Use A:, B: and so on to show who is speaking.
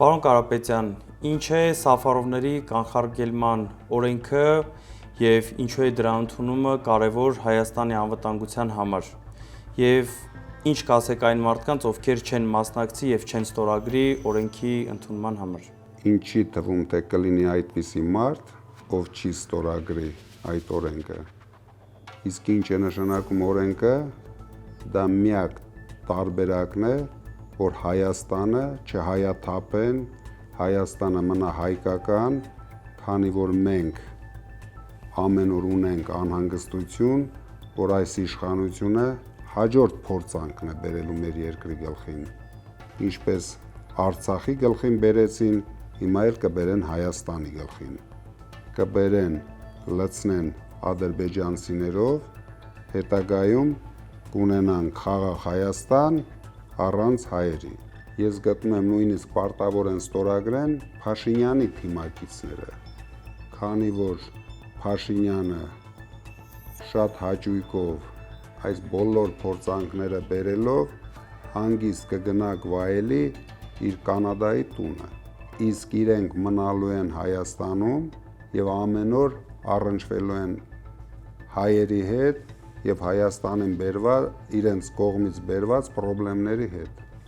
A: Պարոն Կարապետյան, ինչ է Սաֆարովների կանխարգելման օրենքը եւ ինչու է դրա ընդունումը կարևոր Հայաստանի անվտանգության համար եւ ինչ կասեք այն մարդկանց, ովքեր չեն մասնակցի եւ չեն ստորագրի օրենքի ընդունման համար։
B: Ինչի թվում թե կլինի այդպիսի մարդ, ով չի ստորագրի այդ օրենքը։ Իսկ ինչ է նշանակում օրենքը, դա միակ տարբերակն է, որ Հայաստանը չհայաթափեն, Հայաստանը մնա հայկական, քանի որ մենք ամեն օր ունենք անհանգստություն, որ այս իշխանությունը հաջորդ փորձանքն է բերելու մեր երկրի գլխին, ինչպես Արցախի գլխին բերեցին, հիմա էլ կբերեն Հայաստանի գլխին, կբերեն, լցնեն ադրբեջանցիներով, հետագայում կունենանք խաղաղ Հայաստան առանց հայերի։ Ես գտնում եմ նույնիսկ պարտավոր են ստորագրեն Փաշինյանի թիմակիցները, քանի որ Փաշինյանը շատ հաճույքով այս բոլոր փորձանքները բերելով հանգիստ կգնաք վայելի իր Կանադայի տունը, իսկ իրենք մնալու են Հայաստանում եւ ամեն օր առնչվելու են հայերի հետ եւ Հայաստանին բերված իրենց կողմից բերված խնդիրների հետ։